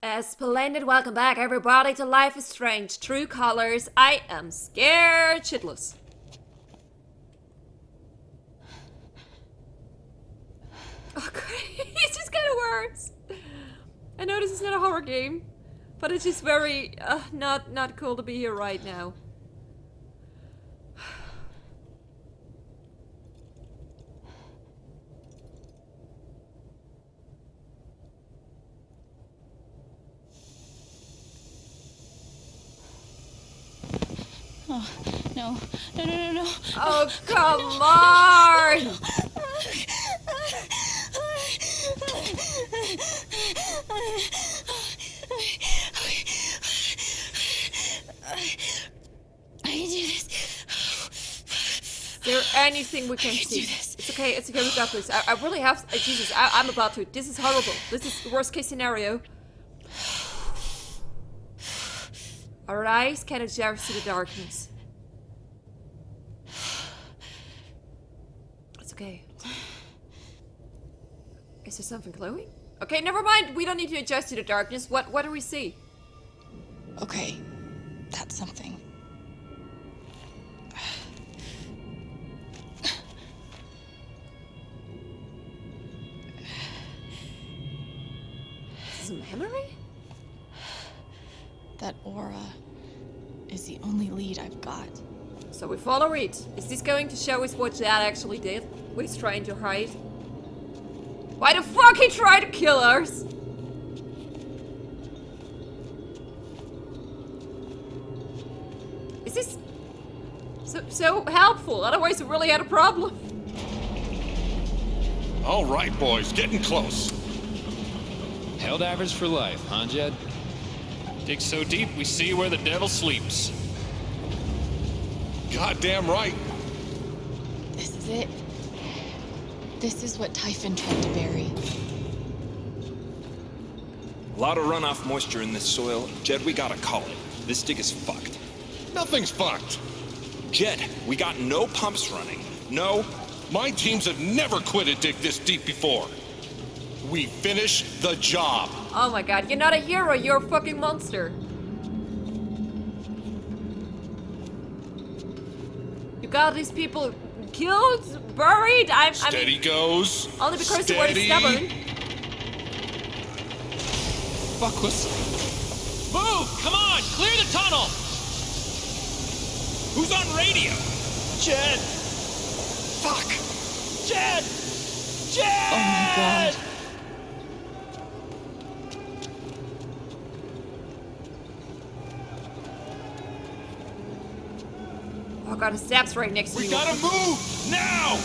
Splendid, welcome back everybody to Life is Strange True Colors. I am scared shitless. Oh great, it's just getting worse. I know this is not a horror game, but it's just very, not cool to be here right now. Oh, no. Oh, come on! I can do this. Is there anything we can see? It's okay, we got this. I really have, Jesus, I'm about to. This is horrible. This is the worst case scenario. Our eyes can adjust to the darkness. It's okay. Is there something glowing? Okay, never mind. We don't need to adjust to the darkness. What do we see? Okay, that's something. Is this a memory? That aura is the only lead I've got. So we follow it. Is this going to show us what Dad actually did? What he's trying to hide? Why the fuck he tried to kill us? Is this so helpful? Otherwise we really had a problem. All right, boys, getting close. Helldivers for life, huh, Jed? Dig so deep, we see where the devil sleeps. Goddamn right. This is it. This is what Typhon tried to bury. A lot of runoff moisture in this soil. Jed, we gotta call it. This dig is fucked. Nothing's fucked. Jed, we got no pumps running. No. My teams have never quit a dig this deep before. We finish the job. Oh my god, you're not a hero, you're a fucking monster. You got these people killed, buried. Steady goes. Only because they were Steady. stubborn. Fuckless. Move! Come on! Clear the tunnel! Who's on radio? Chen! Fuck! Jed! Jed! Oh my god. Oh god, his step's right next to We you. gotta move! Now!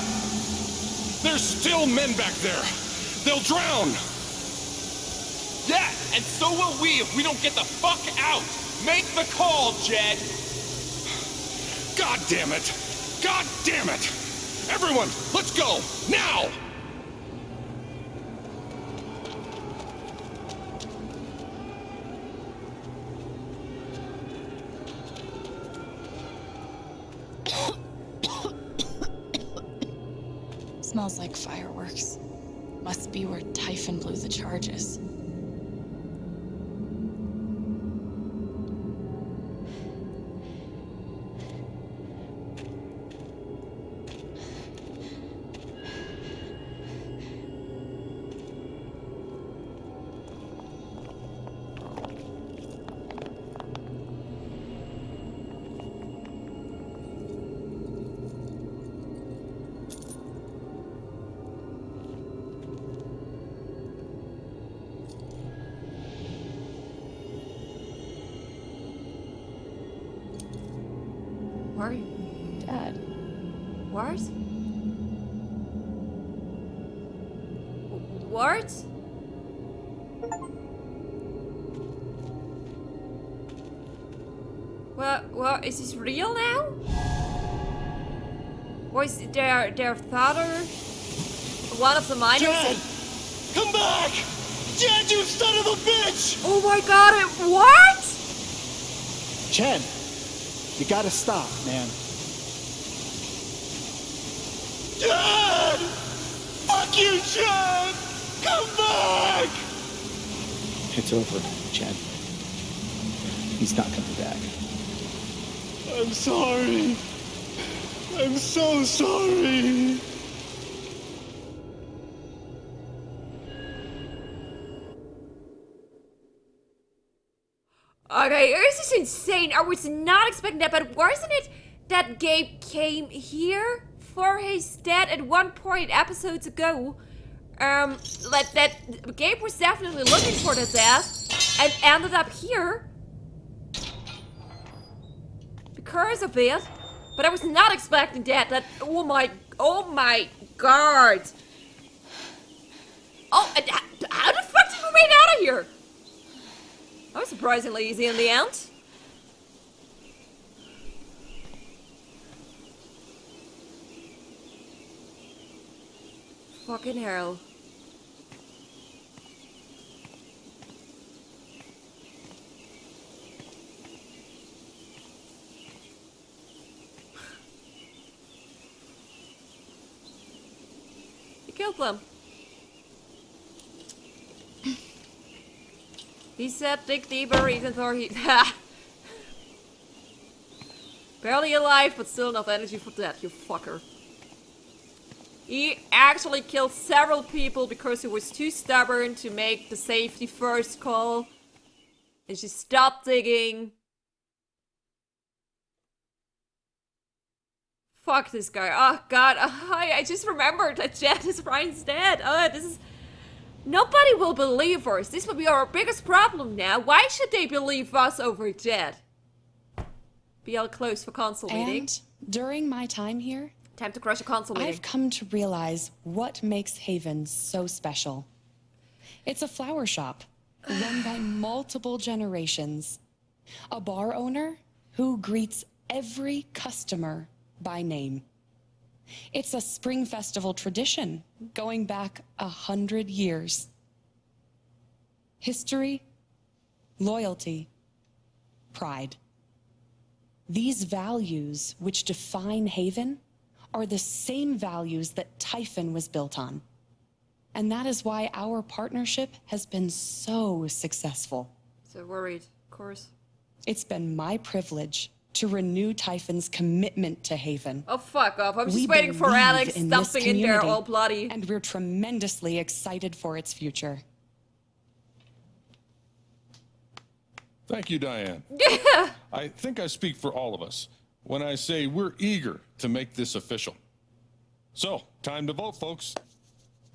There's still men back there. They'll drown. Yeah, and so will we if we don't get the fuck out! Make the call, Jed! God damn it! God damn it! Everyone, let's go! Now! Smells like fireworks. Must be where Typhon blew the charges. Where are you? Dad. What? What? What, is this real now? Was their father one of the miners? Jen! Come back! Jen, you son of a bitch! Oh my god, what? Chen, you gotta stop, man. Jen! Fuck you, Jen! Come back! It's over. Chen. He's not coming back. I'm sorry. I'm so sorry. Okay, this is insane. I was not expecting that, but wasn't it that Gabe came here for his dad at one point episodes ago? That Gabe was definitely looking for the dad and ended up here because of it. But I was not expecting that. Oh my god. Oh, and how the fuck did we make out of here? That was surprisingly easy in the end. Fucking hell. You killed them. He said dig deeper even though he... Barely alive, but still enough energy for that, you fucker. He actually killed several people because he was too stubborn to make the safety first call. And she stopped digging. Fuck this guy. Oh god, I just remembered that Jet is Ryan's dad. This is... Nobody will believe us. This will be our biggest problem now. Why should they believe us over Jet? BL closed for console meeting. And during my time here, Time to crush a console meeting. I've come to realize what makes Haven so special. It's a flower shop run by multiple generations. A bar owner who greets every customer by name. It's a spring festival tradition going back 100 years. History, loyalty, pride. These values which define Haven are the same values that Typhon was built on. And that is why our partnership has been so successful. So worried, of course. It's been my privilege to renew Typhon's commitment to Haven. Oh, fuck off. I'm just We waiting for believe Alex in this dumping in there community, all bloody. And we're tremendously excited for its future. Thank you, Diane. I think I speak for all of us when I say we're eager to make this official. So, time to vote, folks.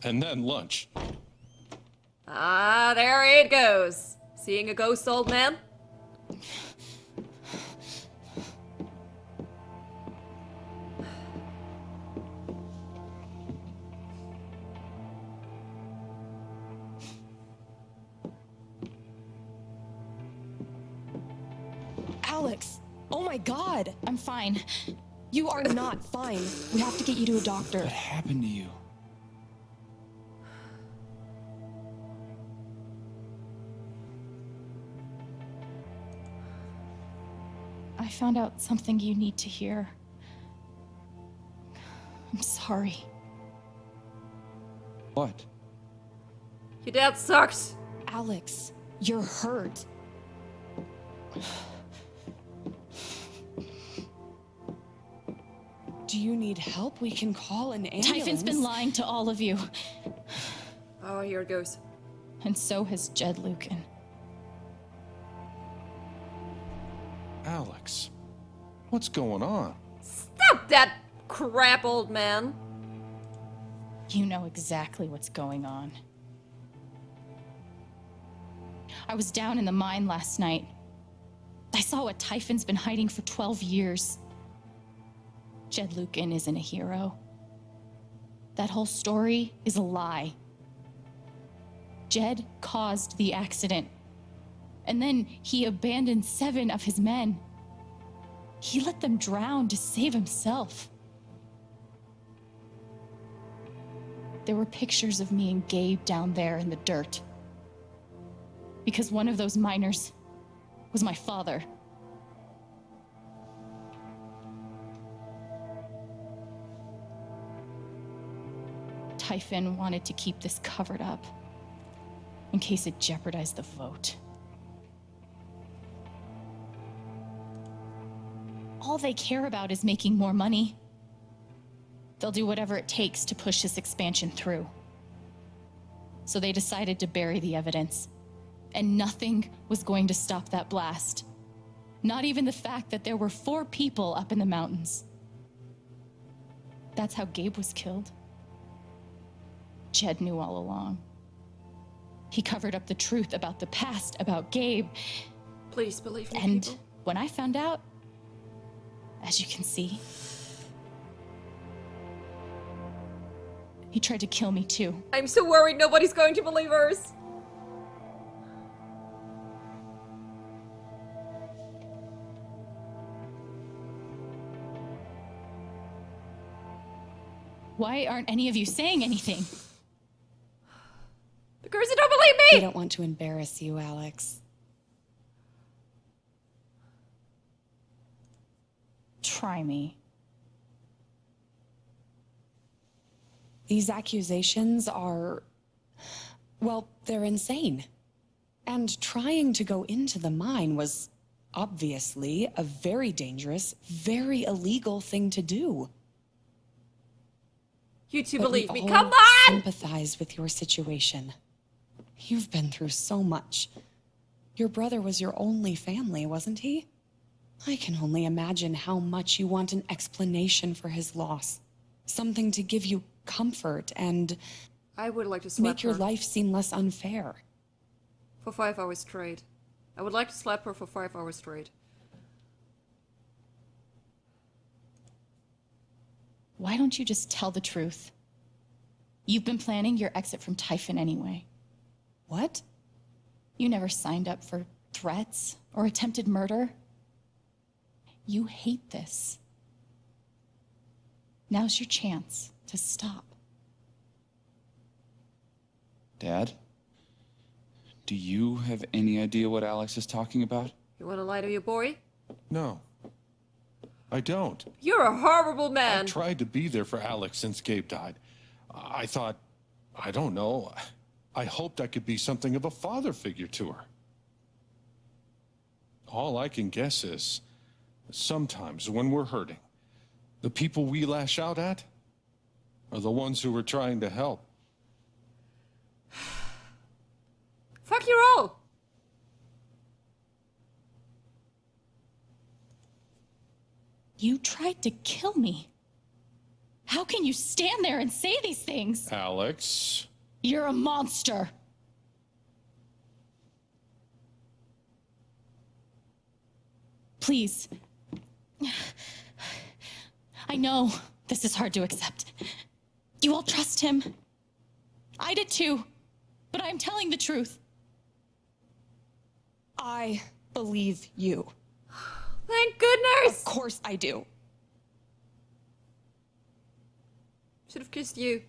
And then lunch. Ah, there it goes. Seeing a ghost, old man? Alex! Oh my god! I'm fine. You are not fine. We have to get you to a doctor. What happened to you? I found out something you need to hear. I'm sorry. What? Your dad sucks. Alex, you're hurt. Do you need help? We can call an ambulance. Typhon's been lying to all of you, Oh, here it goes. and so has Jed Lucan. Alex, what's going on? Stop that crap, old man. You know exactly what's going on. I was down in the mine last night. I saw what Typhon's been hiding for 12 years. Jed Lucan isn't a hero. That whole story is a lie. Jed caused the accident, and then he abandoned 7 of his men. He let them drown to save himself. There were pictures of me and Gabe down there in the dirt, because one of those miners was my father. Typhon wanted to keep this covered up in case it jeopardized the vote. all they care about is making more money. They'll do whatever it takes to push this expansion through. So they decided to bury the evidence. And nothing was going to stop that blast. Not even the fact that there were 4 people up in the mountains. That's how Gabe was killed. Jed knew all along. He covered up the truth about the past, about Gabe. Please believe me, And people. when I found out, as you can see, he tried to kill me too. I'm so worried nobody's going to believe us. Why aren't any of you saying anything? Because you don't believe We me! don't want to embarrass you, Alex. Try me. These accusations are, well, they're insane. And trying to go into the mine was obviously a very dangerous, very illegal thing to do. You two But believe we me. all Come on! sympathize with your situation. You've been through so much. Your brother was your only family, wasn't he? I can only imagine how much you want an explanation for his loss. Something to give you comfort and I would like to slap make your her life seem less unfair. for 5 hours straight. I would like to slap her for 5 hours straight. Why don't you just tell the truth? You've been planning your exit from Typhon anyway. What? You never signed up for threats or attempted murder. You hate this. Now's your chance to stop. Dad? Do you have any idea what Alex is talking about? You want to lie to your boy? No, I don't. You're a horrible I man. tried to be there for Alex since Gabe died. I thought, I don't know, I hoped I could be something of a father figure to her. All I can guess is, sometimes when we're hurting, the people we lash out at are the ones who we're trying to help. Fuck you all. You tried to kill me. How can you stand there and say these things? Alex, You're a monster. Please. I know this is hard to accept. You all trust him. I did too. But I'm telling the truth. I believe you. Thank goodness. Of course I do. Should have kissed you.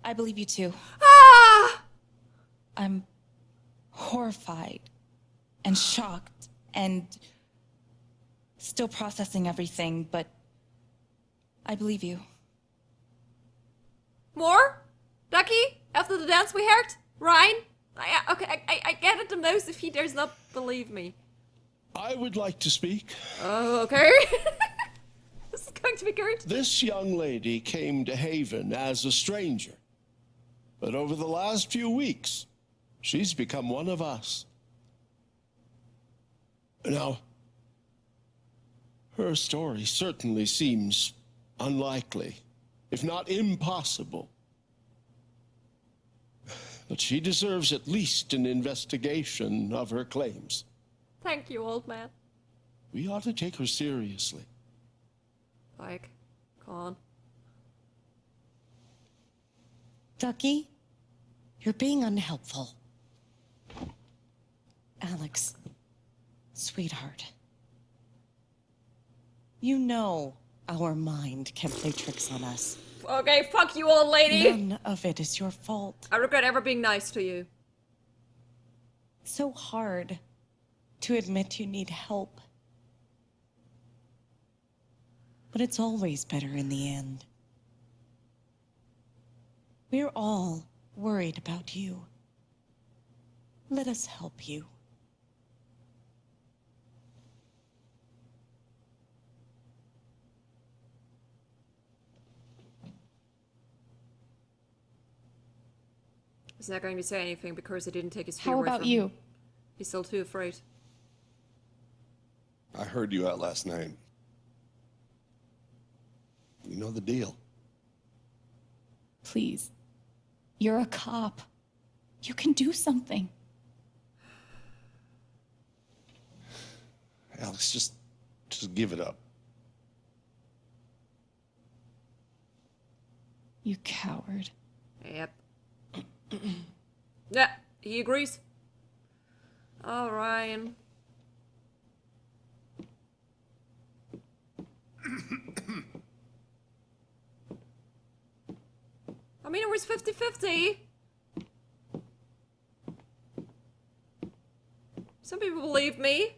I believe you too. Ah! I'm horrified and shocked and still processing everything, but I believe you. More? Ducky? After the dance we heard? Ryan? I get it the most if he does not believe me. I would like to speak. Oh, okay. This is going to be good. This young lady came to Haven as a stranger. But over the last few weeks, she's become one of us. Now, her story certainly seems unlikely, if not impossible. But she deserves at least an investigation of her claims. Thank you, old man. We ought to take her seriously. Like, come on. Ducky, you're being unhelpful. Alex, sweetheart. You know our mind can play tricks on us. Okay, fuck you, old lady. None of it is your fault. I regret ever being nice to you. It's so hard to admit you need help. But it's always better in the end. We're all worried about you. Let us help you. He's not going to say anything because he didn't take his fear How away about from you? him. He's still too afraid. I heard you out last night. You know the deal. Please. You're a cop. You can do something. Alex, just give it up. You coward. Yep. Yeah, he agrees. Oh, Ryan. I mean, it was 50-50. Some people believe me.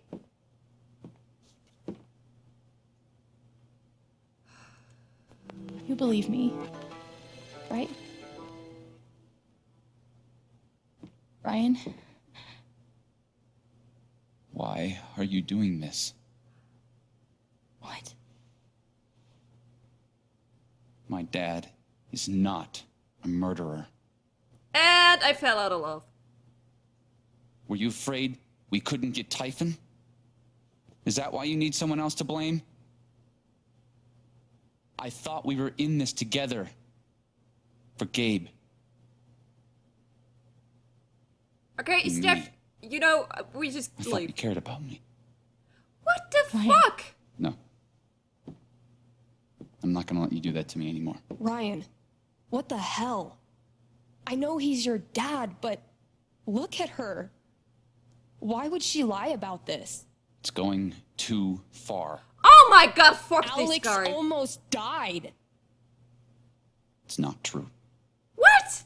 You believe me, right? Ryan? Why are you doing this? What? My dad is not a murderer. And I fell out of love. Were you afraid we couldn't get Typhon? Is that why you need someone else to blame? I thought we were in this together. For Gabe. Okay, Me. Steph, you know, we just I thought you leave. cared about me. What the Ryan. fuck? No. I'm not gonna let you do that to me anymore. Ryan, what the hell? I know he's your dad, but look at her. Why would she lie about this? It's going too far. Oh my god, fuck this Alex guy. almost died. It's not true. What?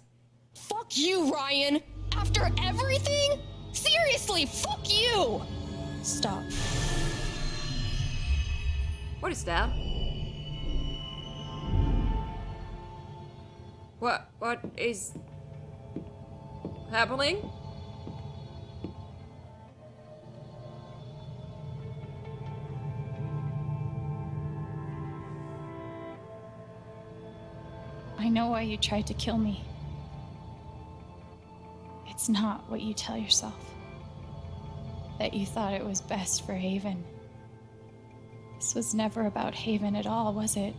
Fuck you, Ryan. After everything? Seriously, fuck you. Stop. What is that? What is happening? I know why you tried to kill me. It's not what you tell yourself. That you thought it was best for Haven. This was never about Haven at all, was it?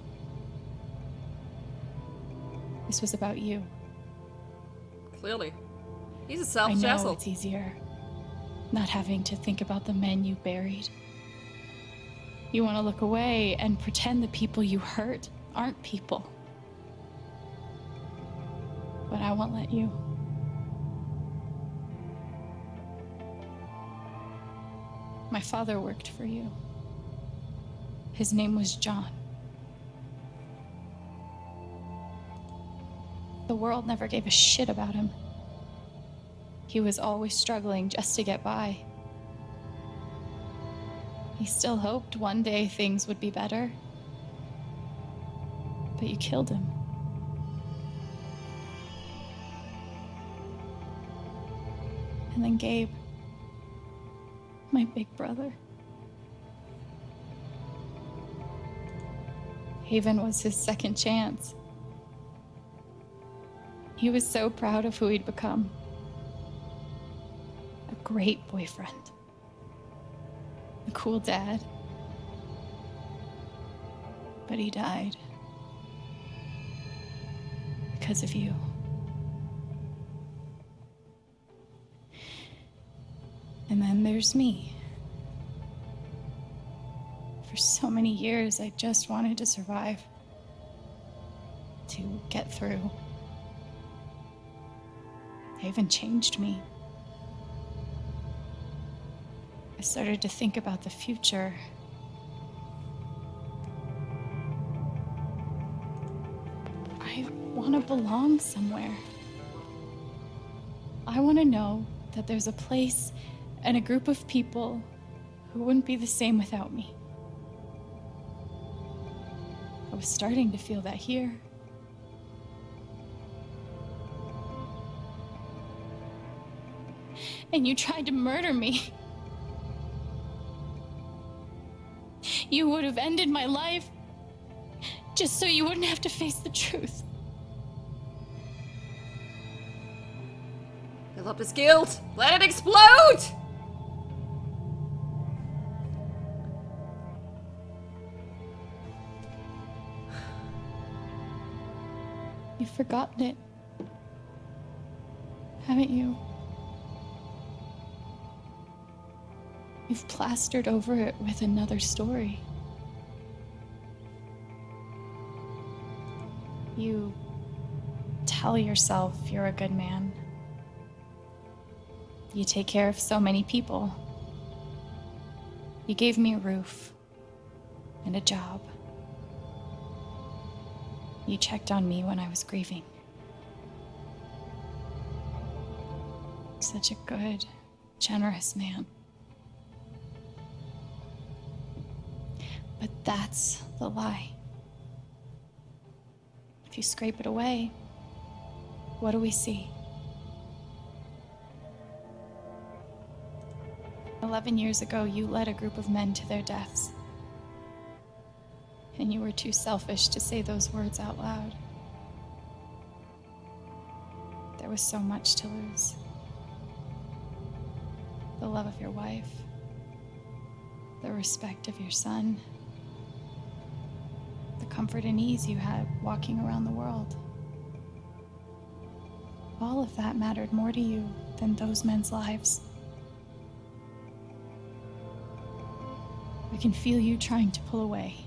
This was about you. Clearly. He's a I selfish know asshole. it's easier not having to think about the men you buried. You want to look away and pretend the people you hurt aren't people. But I won't let you. My father worked for you. His name was John. The world never gave a shit about him. He was always struggling just to get by. He still hoped one day things would be better. But you killed him. And then Gabe, my big brother. Haven was his second chance. He was so proud of who he'd become. A great boyfriend. A cool dad. But he died. Because of you. And then there's me. For so many years, I just wanted to survive. To get through. Haven changed me. I started to think about the future. I want to belong somewhere. I want to know that there's a place and a group of people who wouldn't be the same without me. I was starting to feel that here. And you tried to murder me. You would have ended my life just so you wouldn't have to face the truth. Fill up this guild. Let it explode! You've forgotten it, haven't you? You've plastered over it with another story. You tell yourself you're a good man. You take care of so many people. You gave me a roof and a job. You checked on me when I was grieving. Such a good, generous man. But that's the lie. If you scrape it away, what do we see? 11 years ago, you led a group of men to their deaths. And you were too selfish to say those words out loud. There was so much to lose. The love of your wife, the respect of your son, the comfort and ease you had walking around the world. All of that mattered more to you than those men's lives. I can feel you trying to pull away.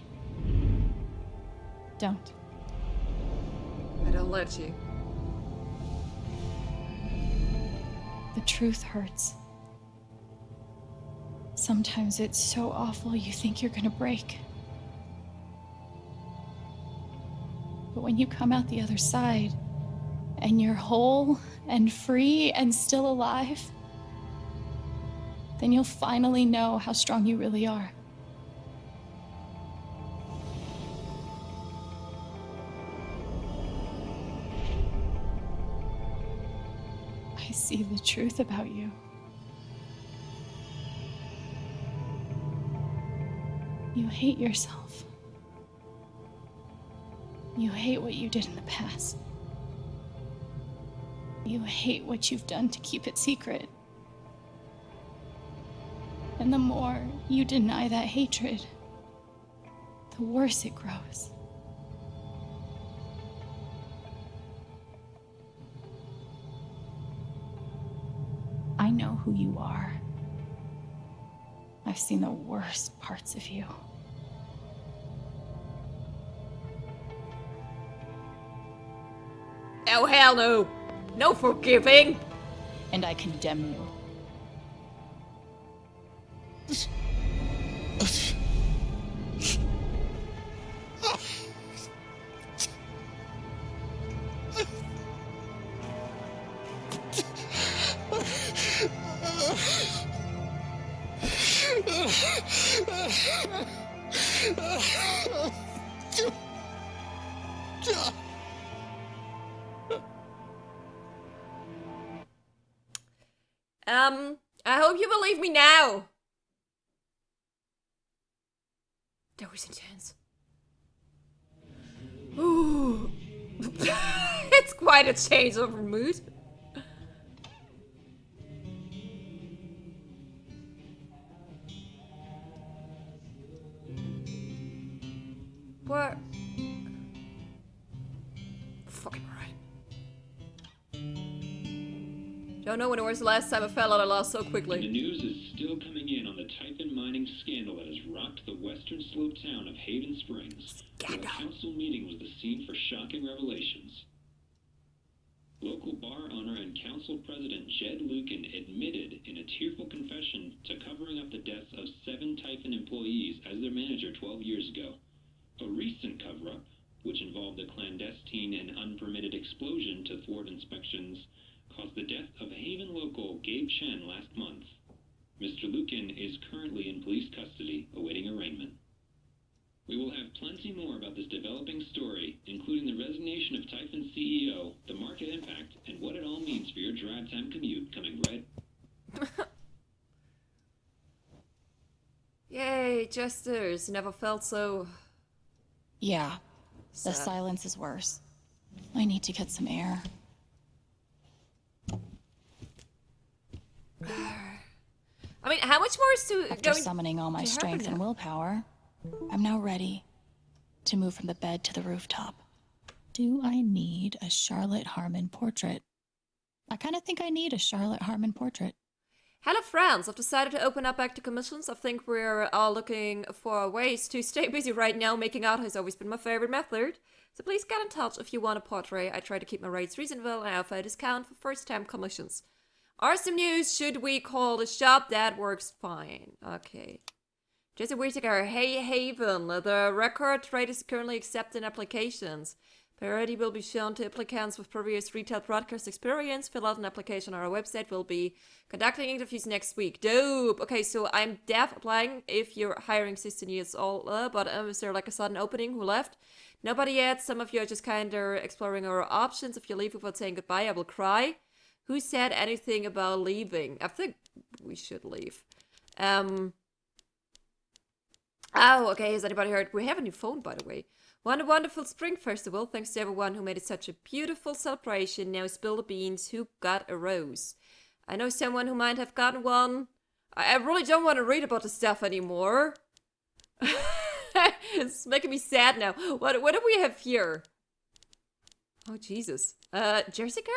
Don't. I don't let you. The truth hurts. Sometimes it's so awful you think you're gonna break. But when you come out the other side, and you're whole and free and still alive, then you'll finally know how strong you really are. I see the truth about you. You hate yourself. You hate what you did in the past. You hate what you've done to keep it secret. And the more you deny that hatred, the worse it grows. I know who you are. I've seen the worst parts of you. Oh, hell no. No forgiving. And I condemn you. I hope you believe me now. That was intense. Ooh. It's quite a change of mood. What? Fucking right. Don't know when it was the last time I fell out of lost so quickly. The news is still coming in on the Typhon mining scandal that has rocked the western slope town of Haven Springs. Where a council meeting was the scene for shocking revelations. Local bar owner and council president Jed Lucan admitted in a tearful confession to covering up the deaths of 7 Typhon employees as their manager 12 years ago. A recent cover-up, which involved a clandestine and unpermitted explosion to thwart inspections, caused the death of Haven local Gabe Chen last month. Mr. Lucan is currently in police custody, awaiting arraignment. We will have plenty more about this developing story, including the resignation of Typhon CEO, the market impact, and what it all means for your drive time commute coming right. Yay, jesters. Never felt so... Yeah, the sad. silence is worse. I need to get some air. how much more is to After going summoning all my to happen strength and now? willpower, I'm now ready to move from the bed to the rooftop. Do I need a Charlotte Harmon portrait? I kind of think I need a Charlotte Harmon portrait. Hello friends, I've decided to open up back to commissions. I think we're all looking for ways to stay busy right now. Making out has always been my favorite method. So please get in touch if you want a portrait. I try to keep my rates reasonable and I offer a discount for first-time commissions. Awesome news, should we call the shop? That works fine. Okay. Jesse Whittaker, hey Haven, the record rate is currently accepting applications. Priority will be shown to applicants with previous retail broadcast experience. Fill out an application on our website. We'll be conducting interviews next week. Dope. Okay, so I'm deaf applying if you're hiring 16 years old, but is there like a sudden opening? Who left? Nobody yet. Some of you are just kind of exploring our options. If you leave without saying goodbye, I will cry. Who said anything about leaving? I think we should leave. Oh, okay. Has anybody heard? We have a new phone, by the way. What a wonderful spring festival. Thanks to everyone who made it such a beautiful celebration. Now spill the beans. Who got a rose? I know someone who might have gotten one. I really don't want to read about the stuff anymore. It's making me sad now. What do we have here? Oh, Jesus. Jessica?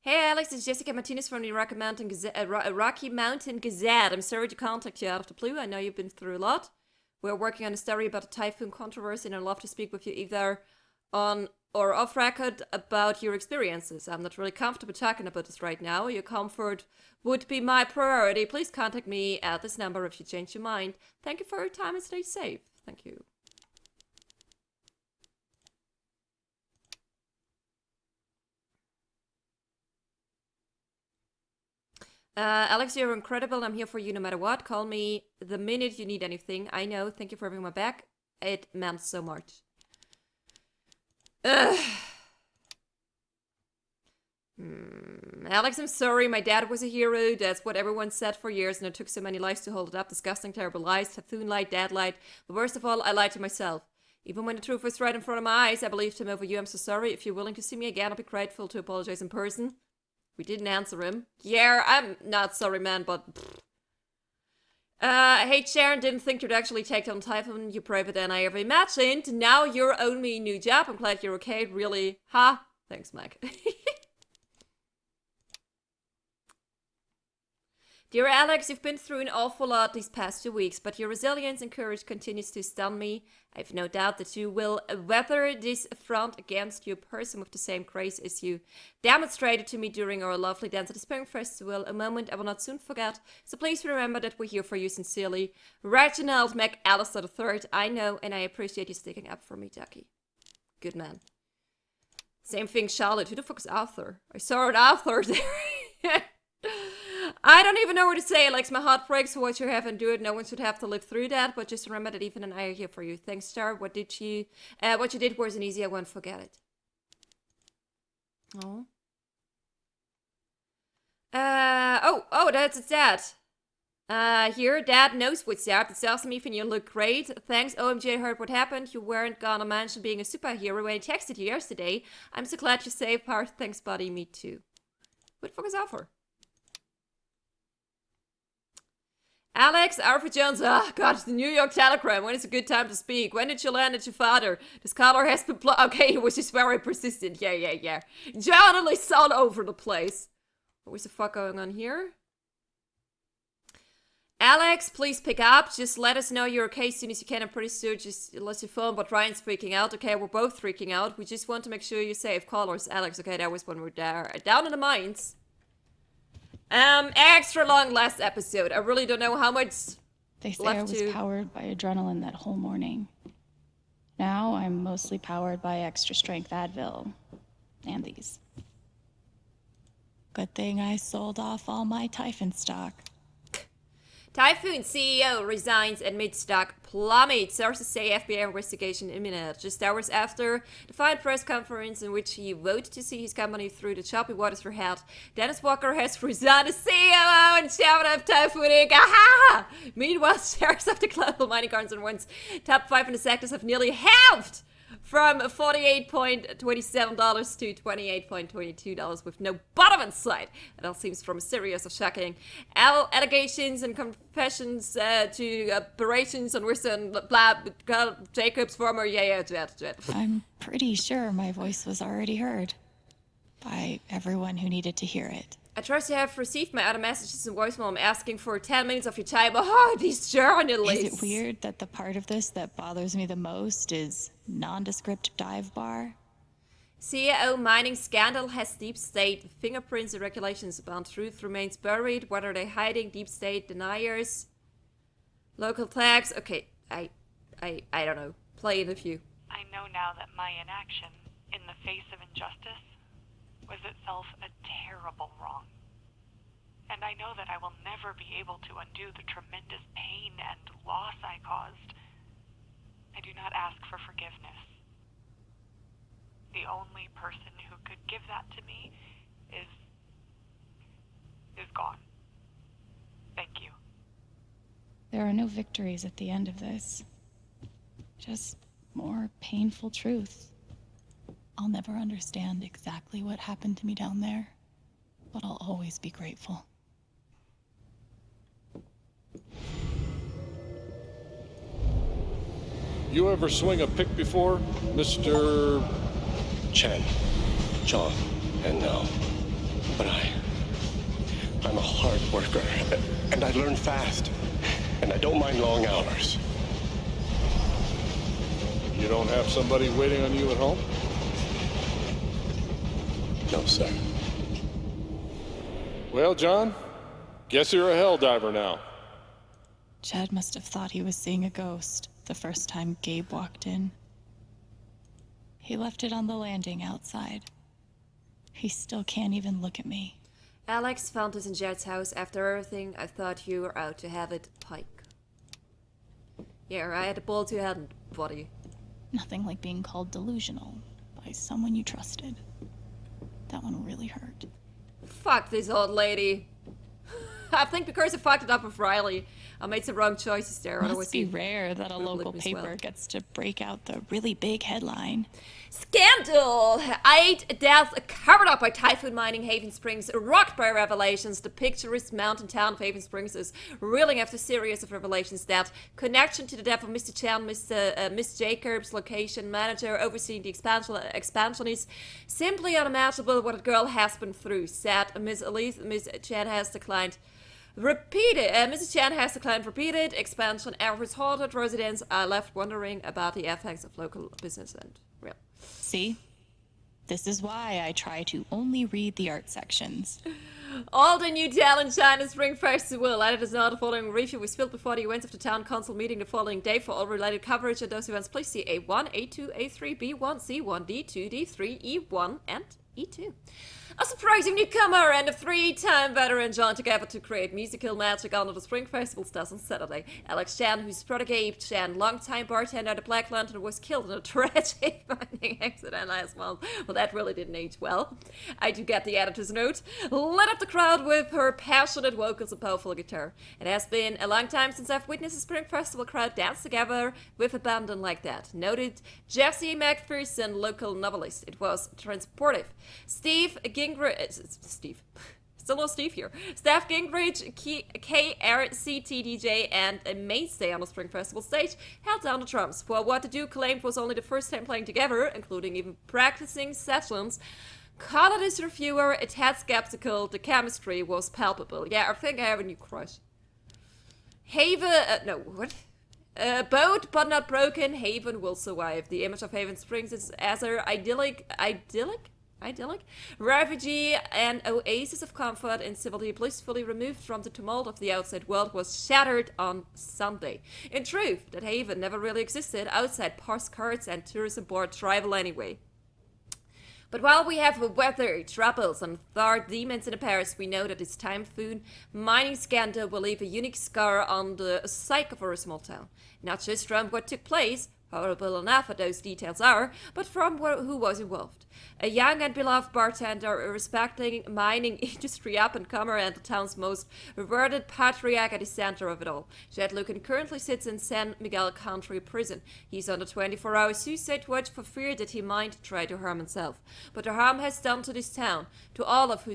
Hey Alex, it's Jessica Martinez from the Rocky Mountain Gazette. I'm sorry to contact you out of the blue. I know you've been through a lot. We're working on a story about the typhoon controversy and I'd love to speak with you either on or off record about your experiences. I'm not really comfortable talking about this right now. Your comfort would be my priority. Please contact me at this number if you change your mind. Thank you for your time and stay safe. Thank you. Alex, you're incredible. I'm here for you no matter what. Call me the minute you need anything. I know. Thank you for having my back. It meant so much. Alex, I'm sorry. My dad was a hero. That's what everyone said for years, and it took so many lies to hold it up. Disgusting, terrible lies. Typhoon lied, dad lied. But worst of all, I lied to myself. Even when the truth was right in front of my eyes, I believed him over you. I'm so sorry. If you're willing to see me again, I'll be grateful to apologize in person. We didn't answer him. Yeah, I'm not sorry, man, but... Hey, Sharon, didn't think you'd actually take on Typhoon. You're braver than I ever imagined. Now you're owing me a new job. I'm glad you're okay. Really? Ha! Thanks, Mac. Dear Alex, you've been through an awful lot these past 2 weeks, but your resilience and courage continues to stun me. I have no doubt that you will weather this affront against you, a person with the same grace as you demonstrated to me during our lovely Dance at the Spring Festival, a moment I will not soon forget. So please remember that we're here for you sincerely. Reginald McAllister III. I know, and I appreciate you sticking up for me, Ducky. Good man. Same thing, Charlotte. Who the fuck is Arthur? I saw it, Arthur there. I don't even know what to say, Alex. My heart breaks for what you have endured. No one should have to live through that, but just remember that Ethan and I are here for you. Thanks, Star. What you did wasn't easy. I won't forget it. Oh. That's Dad. Here, Dad knows what's up. It's awesome, Ethan. You look great. Thanks. OMG, I heard what happened. You weren't gonna mention being a superhero when I texted you yesterday. I'm so glad you're safe, Parth. Thanks, buddy. Me too. What the fuck is Arthur? Alex, Arthur Jones, God, it's the New York Telegram. When is a good time to speak? When did you land at your father? This caller has been okay, he was just very persistent. Yeah. Journalists all over the place. What was the fuck going on here? Alex, please pick up. Just let us know you're okay as soon as you can. I'm pretty sure just unless your phone, but Ryan's freaking out. Okay, we're both freaking out. We just want to make sure you're safe. Callers, Alex, okay, that was when we're there. Down in the mines. Extra long last episode. I really don't know how much They say I was powered by adrenaline that whole morning. Now I'm mostly powered by extra strength Advil. And these. Good thing I sold off all my Typhon stock. Typhoon CEO resigns amid stock plummets. Sources say FBI investigation imminent. Just hours after the final press conference in which he voted to see his company through the choppy waters were held, Dennis Walker has resigned as CEO and chairman of Typhoon Inc. Aha! Meanwhile, shares of the global mining concerns, top 5 in the sectors have nearly halved from $48.27 to $28.22 with no bottom in sight. It all seems from a series of shocking allegations and confessions to operations on Wilson, Jacob's former jet. I'm pretty sure my voice was already heard by everyone who needed to hear it. I trust you have received my other messages and voicemail. I'm asking for 10 minutes of your time. Oh, these journalists. Is it weird that the part of this that bothers me the most is nondescript dive bar? CEO mining scandal has deep state fingerprints and regulations about truth remains buried. What are they hiding? Deep state deniers. Local tax. Okay, I don't know. Play it a few. I know now that my inaction in the face of injustice was itself a terrible wrong. And I know that I will never be able to undo the tremendous pain and loss I caused. I do not ask for forgiveness. The only person who could give that to me is gone. Thank you. There are no victories at the end of this. Just more painful truth. I'll never understand exactly what happened to me down there, but I'll always be grateful. You ever swing a pick before, Mr. Chen, John, and no. But I'm a hard worker, and I learn fast, and I don't mind long hours. You don't have somebody waiting on you at home? No, sir. Well, John, guess you're a hell diver now. Chad must have thought he was seeing a ghost the first time Gabe walked in. He left it on the landing outside. He still can't even look at me. Alex found this in Jed's house. After everything, I thought you were out to have it, Pike. Yeah, I had the ball to hand, buddy. Nothing like being called delusional by someone you trusted. That one really hurt. Fuck this old lady. I think because I fucked it up with Riley, I made some wrong choices there. Must be rare that a local paper gets to break out the really big headline. Scandal! 8 deaths covered up by typhoon mining Haven Springs, rocked by revelations. The picturesque mountain town of Haven Springs is reeling after a series of revelations that connection to the death of Mr. Chen, Miss Jacobs, location manager overseeing the expansion is simply unimaginable what a girl has been through, said Miss Elise. Miss Chen has declined. Mrs. Chen has declined repeated expansion efforts halted. Residents are left wondering about the effects of local business and real. See? This is why I try to only read the art sections. All the new talent China Spring Festival. Added as now the following review was filled before the events of the town council meeting the following day. For all related coverage at those events, please see A1, A2, A3, B1, C1, D2, D3, E1, and E2. A surprising newcomer and a 3-time veteran joined together to create musical magic under the Spring Festival stars on Saturday. Alex Chen, whose protege Chen, longtime bartender at the Black Lantern, was killed in a tragic mining accident last month. Well, that really didn't age well. I do get the editor's note. Lit up the crowd with her passionate vocals and powerful guitar. It has been a long time since I've witnessed a Spring Festival crowd dance together with abandon like that. Noted Jesse McPherson, local novelist. It was transportive. Steve Gingrich, still no Steve here. Steph Gingrich, KRCT DJ, and a mainstay on the Spring Festival stage held down the drums. For what the duo claimed was only the first time playing together, including even practicing sessions, colorist reviewer, a tad skeptical, the chemistry was palpable. Yeah, I think I have a new crush. Boat but not broken, Haven will survive. The image of Haven Springs is as an idyllic refugee and oasis of comfort and civility blissfully removed from the tumult of the outside world was shattered on Sunday. In truth, that Haven never really existed outside postcards and tourism board travel anyway. But while we have weather, troubles, and third demons in Paris, we know that this typhoon mining scandal will leave a unique scar on the psyche of our small town. Not just from what took place, Horrible enough those details are, but from who was involved. A young and beloved bartender, a respected mining industry up-and-comer, and the town's most revered patriarch at the center of it all. Jed Lucan currently sits in San Miguel County Prison. He's on a 24-hour suicide watch for fear that he might try to harm himself. But the harm has done to this town, to all of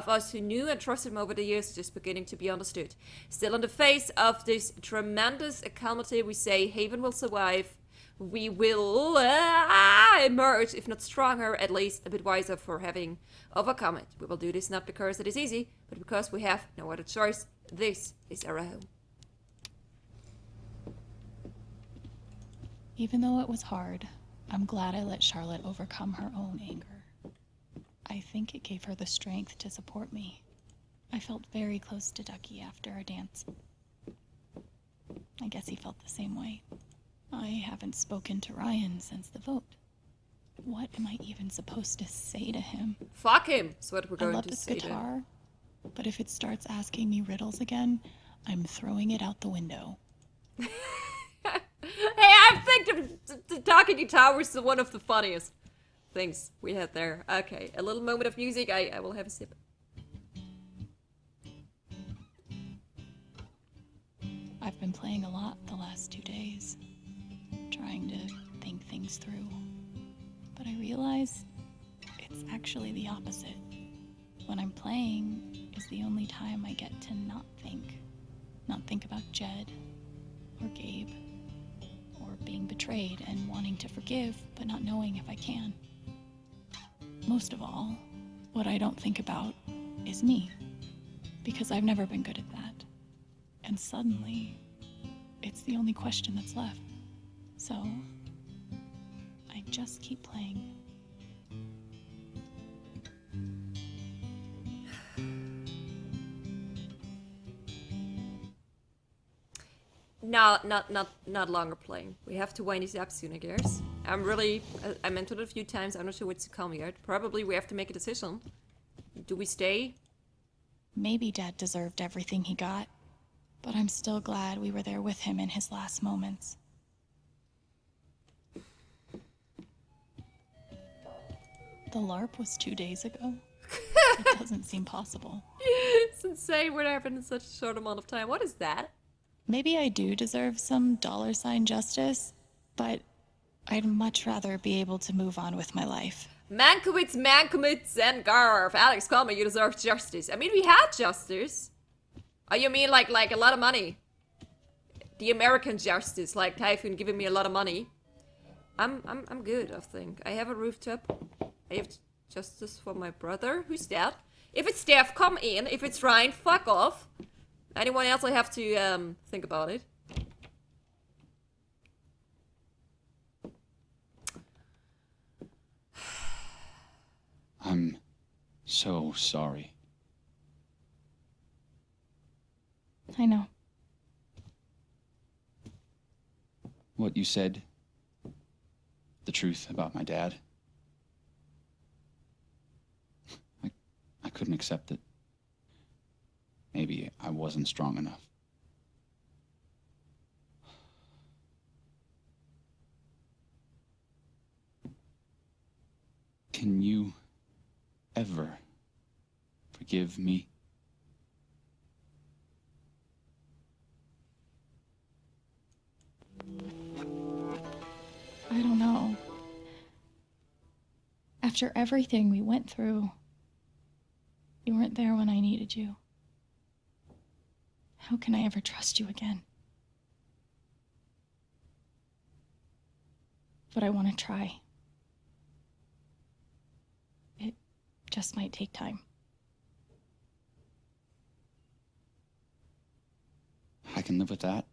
us who knew and trusted him over the years, is just beginning to be understood. Still, in the face of this tremendous calamity, we say Haven will survive. We will emerge, if not stronger, at least a bit wiser for having overcome it. We will do this not because it is easy, but because we have no other choice. This is our home. Even though it was hard, I'm glad I let Charlotte overcome her own anger. I think it gave her the strength to support me. I felt very close to Ducky after our dance. I guess he felt the same way. I haven't spoken to Ryan since the vote. What am I even supposed to say to him? Fuck him, is what we're I going love to this say guitar, but if it starts asking me riddles again, I'm throwing it out the window. Hey, I think the talking guitar was one of the funniest things we had there. Okay, a little moment of music. I will have a sip. I've been playing a lot the last 2 days, trying to think things through. But I realize it's actually the opposite. When I'm playing is the only time I get to not think. Not think about Jed, or Gabe, or being betrayed and wanting to forgive, but not knowing if I can. Most of all, what I don't think about is me, because I've never been good at that. And suddenly, it's the only question that's left. So, I just keep playing. Not longer playing. We have to wind this up soon, I guess. I mentioned it a few times. I'm not sure what's to come yet. Probably we have to make a decision. Do we stay? Maybe Dad deserved everything he got, but I'm still glad we were there with him in his last moments. The LARP was 2 days ago. It doesn't seem possible. It's insane what happened in such a short amount of time. What is that? Maybe I do deserve some $ justice, but I'd much rather be able to move on with my life. Man commits, and Garf. Alex, call me, you deserve justice. I mean, we had justice. Oh, you mean like a lot of money? The American justice, like Typhoon giving me a lot of money. I'm good, I think. I have a rooftop. I have justice for my brother. Who's that? If it's Steph, come in. If it's Ryan, fuck off. Anyone else, I have to think about it. I'm so sorry. I know. What you said, the truth about my dad, I couldn't accept it. Maybe I wasn't strong enough. Can you ever forgive me? I don't know. After everything we went through, you weren't there when I needed you. How can I ever trust you again? But I want to try. It just might take time. I can live with that.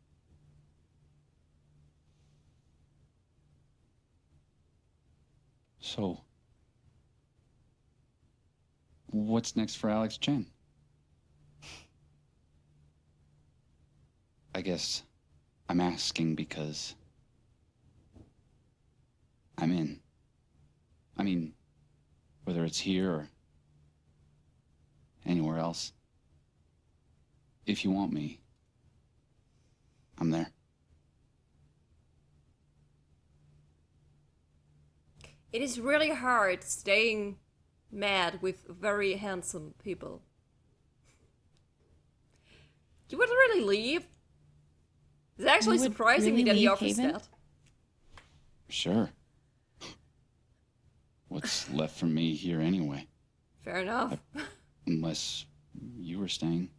So, what's next for Alex Chen? I guess I'm asking because I'm in. I mean, whether it's here or anywhere else. If you want me, I'm there. It is really hard staying mad with very handsome people. You would really leave? It's actually You would surprising me really that he leave offers Haven? that. Sure. What's left for me here anyway? Fair enough. Unless you were staying.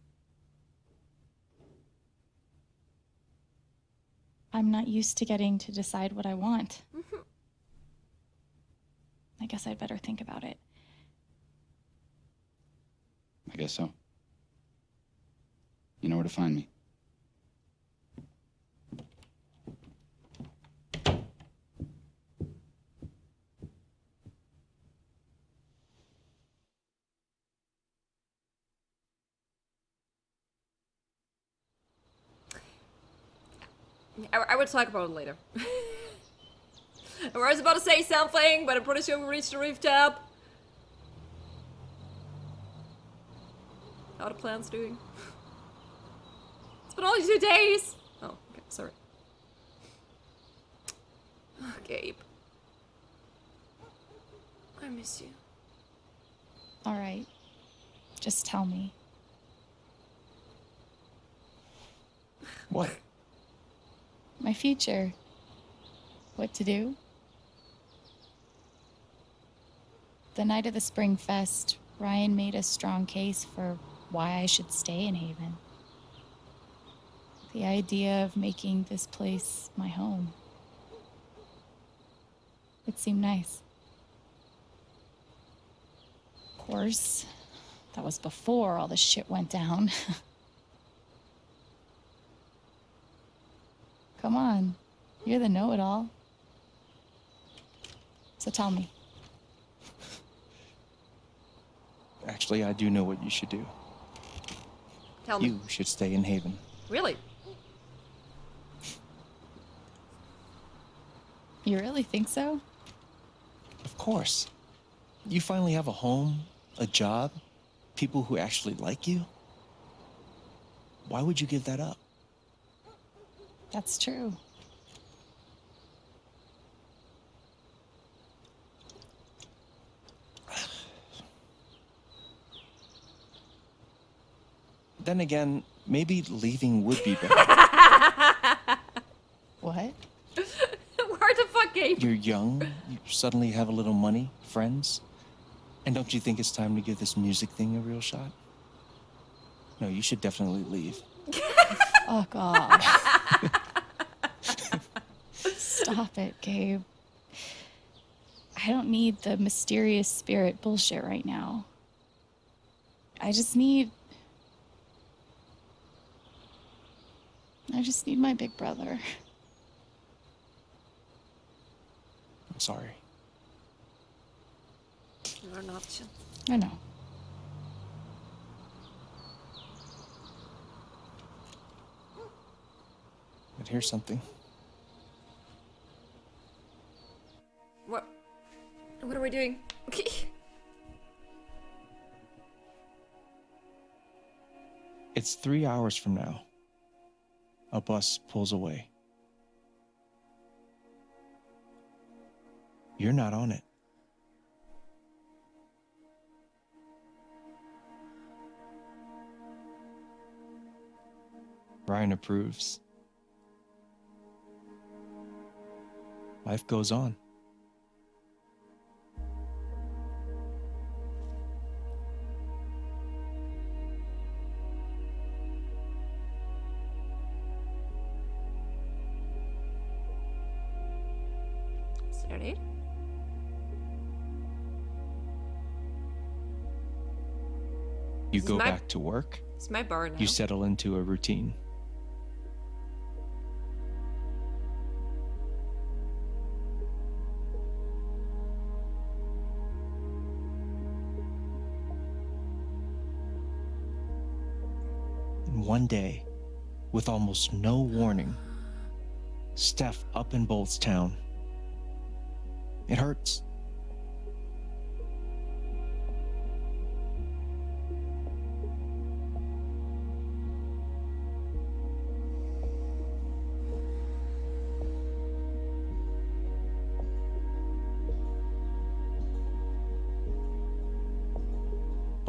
I'm not used to getting to decide what I want. Mhm. I guess I'd better think about it. I guess so. You know where to find me. I would talk about it later. I was about to say something, but I'm pretty sure we reached the rooftop. How are the plants doing? It's been only 2 days! Oh, okay, sorry. Oh, Gabe. I miss you. All right. Just tell me. What? My future. What to do? The night of the Spring Fest, Ryan made a strong case for why I should stay in Haven. The idea of making this place my home. It seemed nice. Of course, that was before all the shit went down. Come on, you're the know-it-all. So tell me. Actually, I do know what you should do. Tell me. You should stay in Haven. Really? You really think so? Of course. You finally have a home, a job, people who actually like you. Why would you give that up? That's true. Then again, maybe leaving would be better. What? Where the fuck, Gabe? You're young, you suddenly have a little money, friends. And don't you think it's time to give this music thing a real shot? No, you should definitely leave. Fuck off. Stop it, Gabe. I don't need the mysterious spirit bullshit right now. I just need my big brother. I'm sorry. You're an option. I know. But here's something. What? What are we doing? Okay. It's 3 hours from now. A bus pulls away. You're not on it. Ryan approves. Life goes on. Saturday? You This is go my- back to work. It's my bar now. You settle into a routine. And one day, with almost no warning, Steph up and bolts town. It hurts.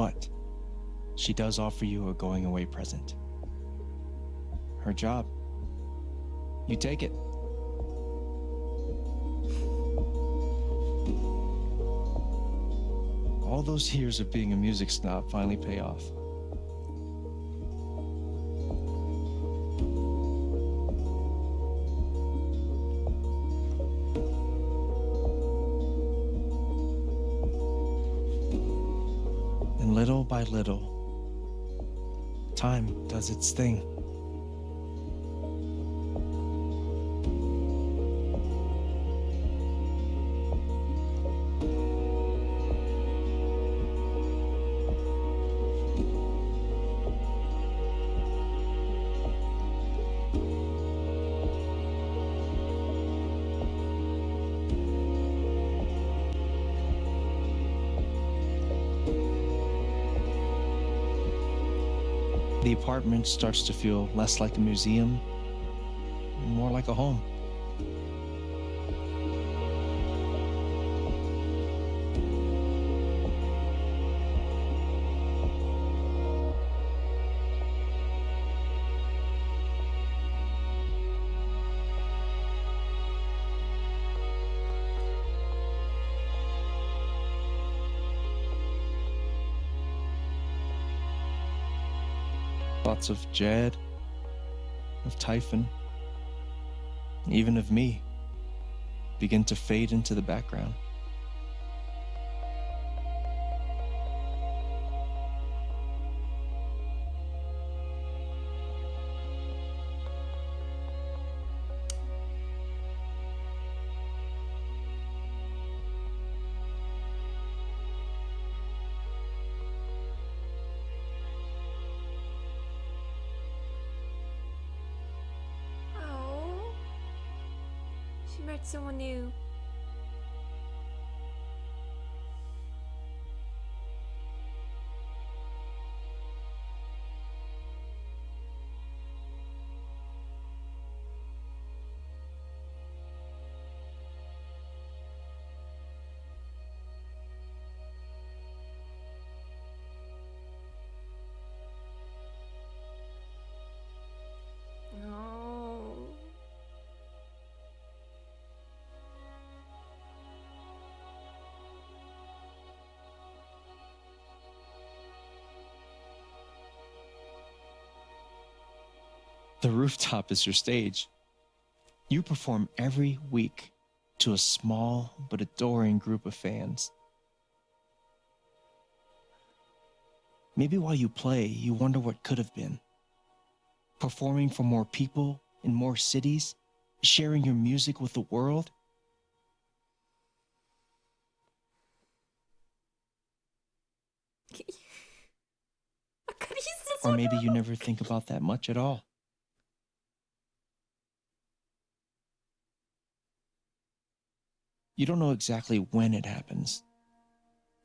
But she does offer you a going away present. Her job. You take it. All those years of being a music snob finally pay off. And little by little, time does its thing. The apartment starts to feel less like a museum, more like a home. Thoughts of Jed, of Typhon, even of me, begin to fade into the background. Oh. She met someone new. Oh. The rooftop is your stage. You perform every week to a small but adoring group of fans. Maybe while you play, you wonder what could have been. Performing for more people in more cities, sharing your music with the world. Or maybe you never think about that much at all. You don't know exactly when it happens,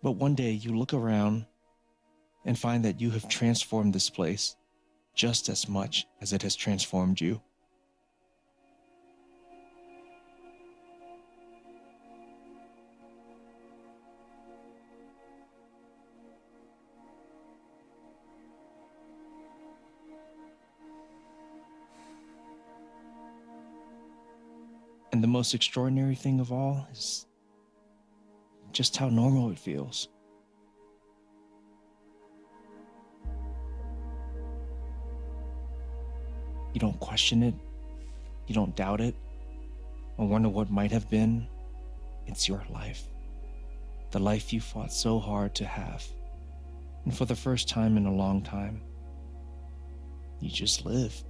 but one day you look around and find that you have transformed this place just as much as it has transformed you. And the most extraordinary thing of all is just how normal it feels. You don't question it, you don't doubt it, or wonder what might have been. It's your life. The life you fought so hard to have. And for the first time in a long time, you just live.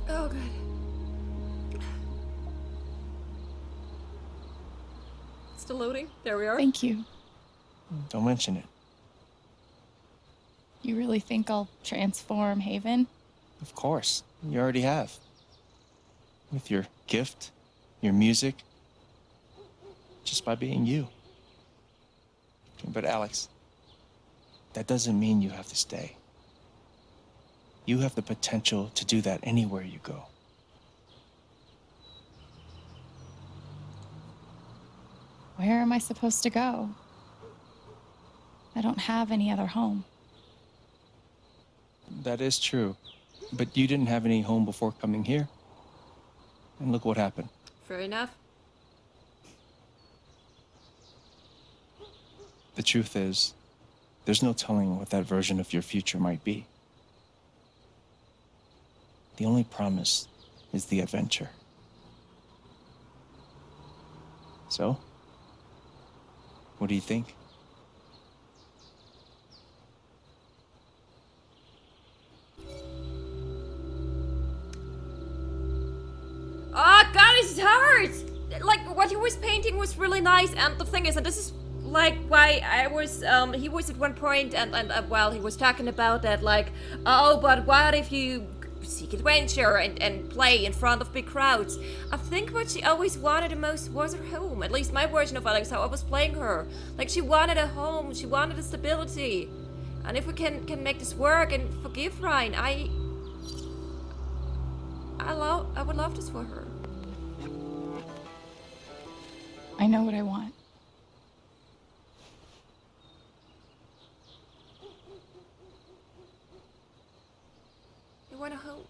Oh, God. Still loading? There we are. Thank you. Don't mention it. You really think I'll transform Haven? Of course, you already have. With your gift, your music, just by being you. But Alex, that doesn't mean you have to stay. You have the potential to do that anywhere you go. Where am I supposed to go? I don't have any other home. That is true. But you didn't have any home before coming here. And look what happened. Fair enough. The truth is, there's no telling what that version of your future might be. The only promise is the adventure. So, what do you think? Oh god, it's hard! Like, what he was painting was really nice, and the thing is, and this is like why I was, he was at one point, and well, he was talking about that, like, oh, but what if you seek adventure and play in front of big crowds? I think what she always wanted the most was her home. At least my version of Alex, how I was playing her. Like, she wanted a home, she wanted a stability. And if we can make this work, and forgive Ryan, I would love this for her. I know what I want. You want a home?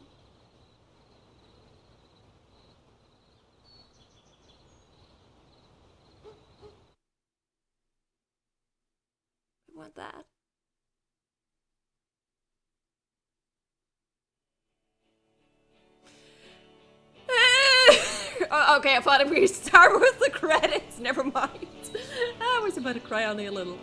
I want that. Oh, okay, I thought we'd start with the credits. Never mind. I was about to cry only a little.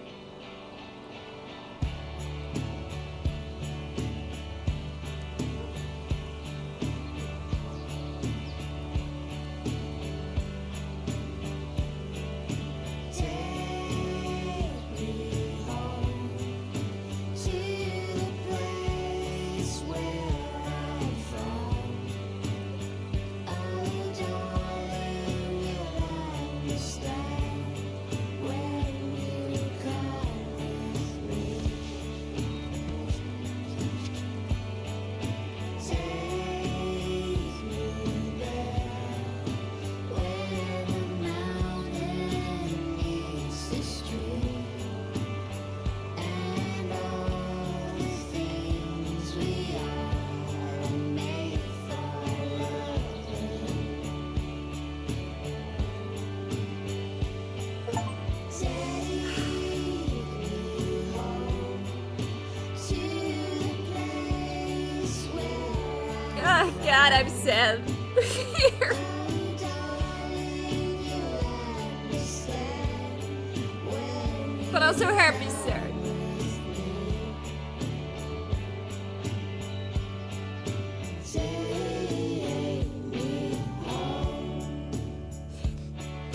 Oh god, I'm sad. But also happy sad.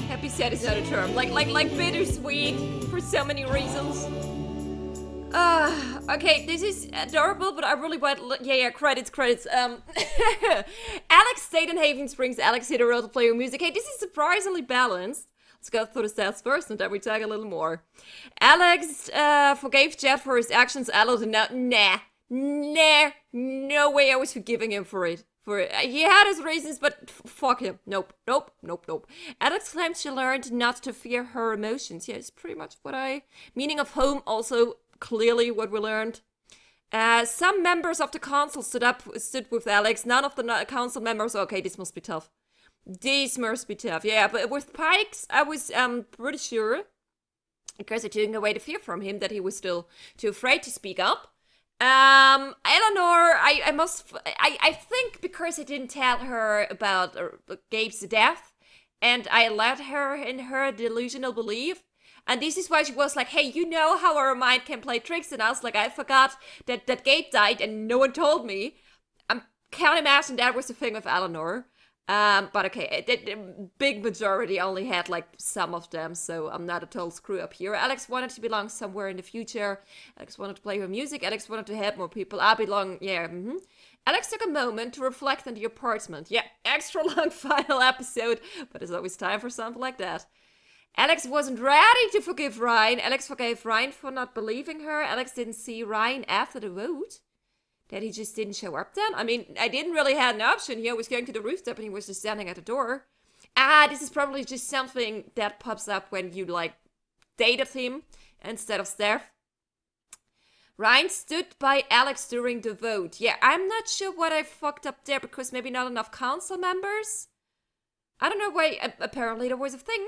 Happy sad is not a term. Like bittersweet for so many reasons. Okay, this is adorable, but I really want, yeah, credits. Alex stayed in Haven Springs. Alex hit a road to play her music. Hey, this is surprisingly balanced. Let's go through the stats first, and then we talk a little more. Alex forgave Jeff for his actions. Aloe did not. No way I was forgiving him for it. He had his reasons, but fuck him. Nope. Alex claims she learned not to fear her emotions. Yeah, it's pretty much what meaning of home, also clearly what we learned. Some members of the council stood with Alex. None of the council members. Okay, this must be tough. Yeah, but with Pikes, I was pretty sure, because it took away the fear from him, that he was still too afraid to speak up. Eleanor, I think because I didn't tell her about Gabe's death, and I let her in her delusional belief. And this is why she was like, hey, you know how our mind can play tricks on us? Like, I forgot that Gabe died and no one told me. I can't imagine that was the thing with Eleanor. But okay, the big majority only had like some of them, so I'm not a total screw up here. Alex wanted to belong somewhere in the future. Alex wanted to play her music. Alex wanted to help more people. I belong, yeah. Alex took a moment to reflect on the apartment. Yeah, extra long final episode, but there's always time for something like that. Alex wasn't ready to forgive Ryan. Alex forgave Ryan for not believing her. Alex didn't see Ryan after the vote. That he just didn't show up then? I mean, I didn't really have an option here. I was going to the rooftop and he was just standing at the door. This is probably just something that pops up when you, like, dated him instead of Steph. Ryan stood by Alex during the vote. Yeah, I'm not sure what I fucked up there because maybe not enough council members. I don't know why. Apparently there was a thing.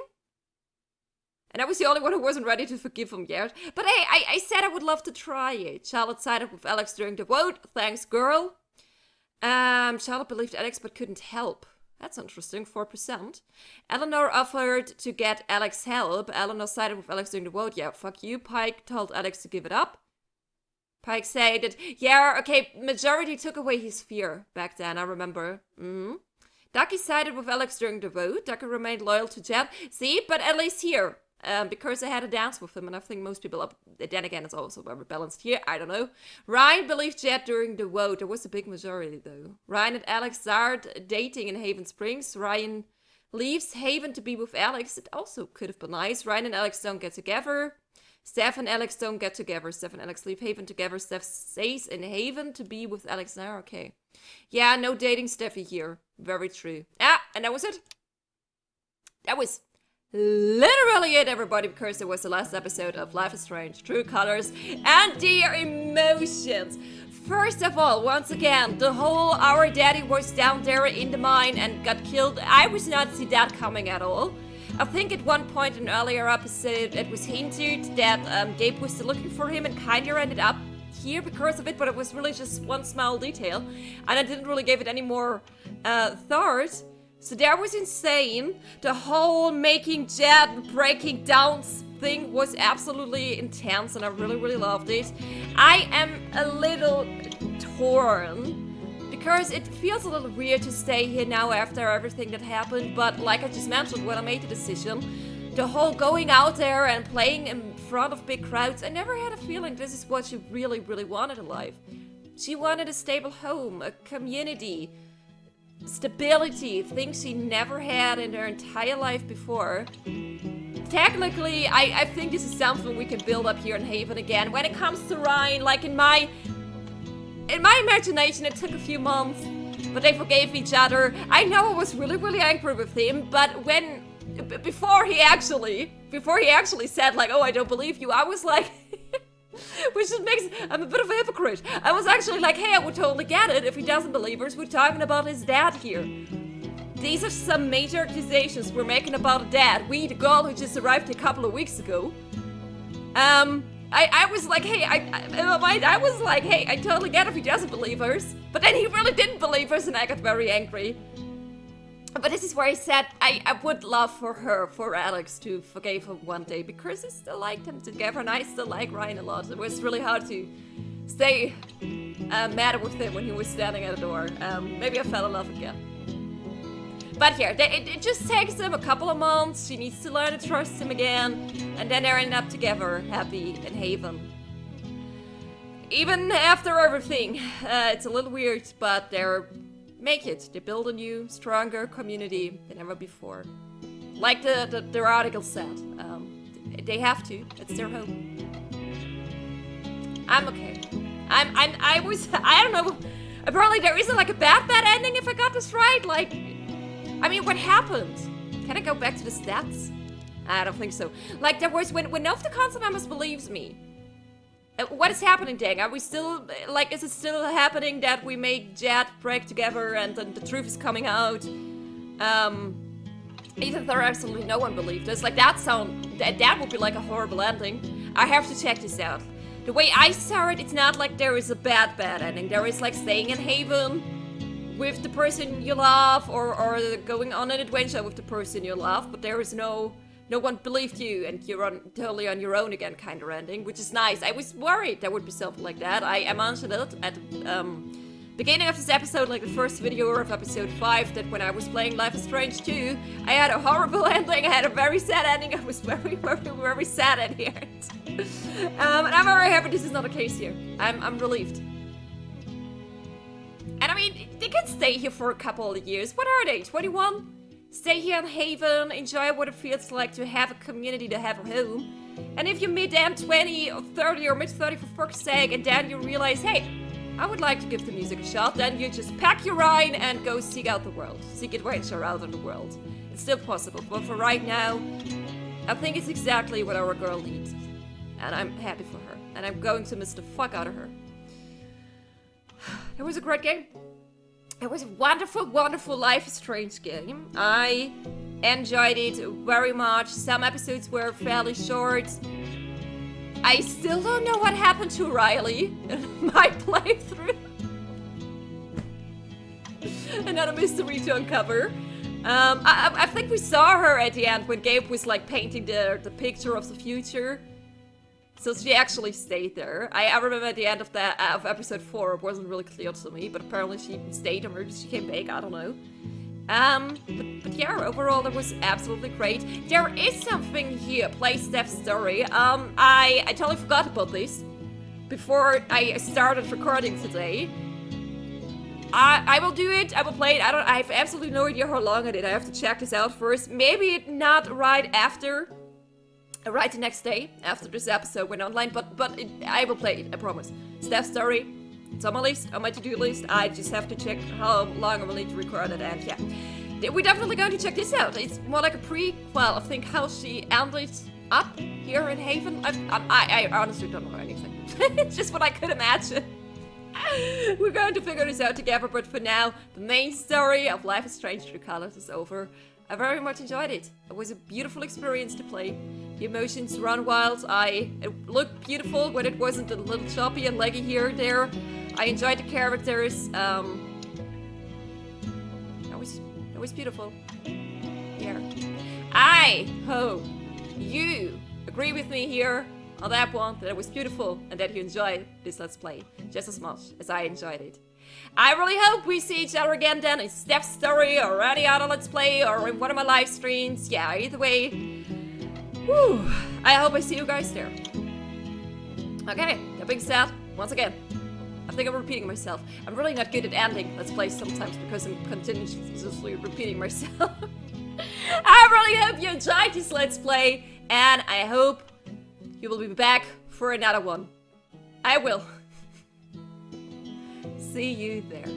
And I was the only one who wasn't ready to forgive him yet. But hey, I said I would love to try it. Charlotte sided with Alex during the vote. Thanks, girl. Charlotte believed Alex but couldn't help. That's interesting, 4%. Eleanor offered to get Alex help. Eleanor sided with Alex during the vote. Yeah, fuck you. Pike told Alex to give it up. Pike said that, yeah, okay, majority took away his fear back then, I remember. Ducky sided with Alex during the vote. Ducky remained loyal to Jen. See, but at least here. Because I had a dance with him, and I think most people, then again, it's also very balanced here, I don't know. Ryan believed Jed during the vote. There was a big majority, though. Ryan and Alex start dating in Haven Springs. Ryan leaves Haven to be with Alex. It also could have been nice. Ryan and Alex don't get together. Steph and Alex don't get together. Steph and Alex leave Haven together. Steph stays in Haven to be with Alex now. Okay. Yeah, no dating Steffi here. Very true. And that was it. That was literally it, everybody, because it was the last episode of Life is Strange, True Colors, and Dear Emotions. First of all, once again, the whole our daddy was down there in the mine and got killed. I was not see that coming at all. I think at one point in an earlier episode, it was hinted that Gabe was still looking for him and kind of ended up here because of it, but it was really just one small detail, and I didn't really give it any more thought. So that was insane. The whole making Jed breaking down thing was absolutely intense and I really, really loved it. I am a little torn because it feels a little weird to stay here now after everything that happened, but like I just mentioned when I made the decision, the whole going out there and playing in front of big crowds, I never had a feeling this is what she really, really wanted in life. She wanted a stable home, a community, stability, things she never had in her entire life before. Technically, I think this is something we can build up here in Haven again. When it comes to Ryan, like in my imagination, it took a few months, but they forgave each other. I know I was really, really angry with him, but before he actually said like, oh, I don't believe you, I was like, which just makes, I'm a bit of a hypocrite. I was actually like, hey, I would totally get it if he doesn't believe us. We're talking about his dad here. These are some major accusations we're making about a dad. We, the girl who just arrived a couple of weeks ago. I was like, hey, I was like, hey, I totally get it if he doesn't believe us. But then he really didn't believe us and I got very angry. But this is where I said I would love for Alex to forgive him one day because I still liked them together and I still like Ryan a lot. It was really hard to stay mad with him when he was standing at the door. Maybe I fell in love again. But here, it just takes them a couple of months. She needs to learn to trust him again. And then they're ending up together, happy in Haven. Even after everything, it's a little weird, but they're make it. They build a new, stronger community than ever before. Like the article said, they have to. It's their home. I'm okay. I don't know. Apparently there isn't like a bad ending if I got this right. Like, I mean, what happened? Can I go back to the stats? I don't think so. Like there was when none of the council members believes me. What is happening, Dang? Are we still, like, is it still happening that we make Jed break together and then the truth is coming out? Even though absolutely no one believed us. Like, that would be like a horrible ending. I have to check this out. The way I saw it, it's not like there is a bad ending. There is like staying in Haven with the person you love or going on an adventure with the person you love, but there is no one believed you and you're totally on your own again kind of ending, which is nice. I was worried there would be something like that. I mentioned it at the beginning of this episode, like the first video of episode 5, that when I was playing Life is Strange 2, I had a horrible ending, I had a very sad ending, I was very, very, very sad at the end. And I'm very happy this is not the case here. I'm relieved. And I mean, they can stay here for a couple of years. What are they, 21? Stay here in Haven, enjoy what it feels like to have a community, to have a home. And if you mid-am 20 or 30 or mid-30 for fuck's sake, and then you realize, hey, I would like to give the music a shot. Then you just pack your Rhine and go seek out the world. Seek adventure out in the world. It's still possible, but for right now, I think it's exactly what our girl needs. And I'm happy for her. And I'm going to miss the fuck out of her. It was a great game. It was a wonderful, wonderful Life is Strange game. I enjoyed it very much. Some episodes were fairly short. I still don't know what happened to Riley in my playthrough. Another mystery to uncover. I think we saw her at the end when Gabe was like painting the picture of the future. So she actually stayed there. I remember at the end of of episode 4, it wasn't really clear to me, but apparently she stayed or maybe she came back, I don't know. But yeah, overall that was absolutely great. There is something here, play Steph's story. I totally forgot about this before I started recording today. I will do it, I will play it. I have absolutely no idea how long I did. I have to check this out first. Maybe not right after. Right the next day after this episode went online, but I will play it, I promise. Steph's story, it's on my list, on my to-do list. I just have to check how long I will need to record it, and yeah. We're definitely going to check this out. It's more like a prequel, I think, how she ended up here in Haven. I honestly don't know anything. It's just what I could imagine. We're going to figure this out together, but for now, the main story of Life is Strange True Colors is over. I very much enjoyed it. It was a beautiful experience to play. The emotions run wild. It looked beautiful when it wasn't a little choppy and leggy here and there. I enjoyed the characters. That was beautiful. Yeah. I hope you agree with me here on that one, that it was beautiful and that you enjoyed this Let's Play just as much as I enjoyed it. I really hope we see each other again then in Steph's story or any other Let's Play or in one of my live streams. Yeah, either way. Whew, I hope I see you guys there. Okay, that being said, once again, I think I'm repeating myself. I'm really not good at ending Let's Plays sometimes because I'm continuously repeating myself. I really hope you enjoyed this Let's Play, and I hope you will be back for another one. I will. See you there.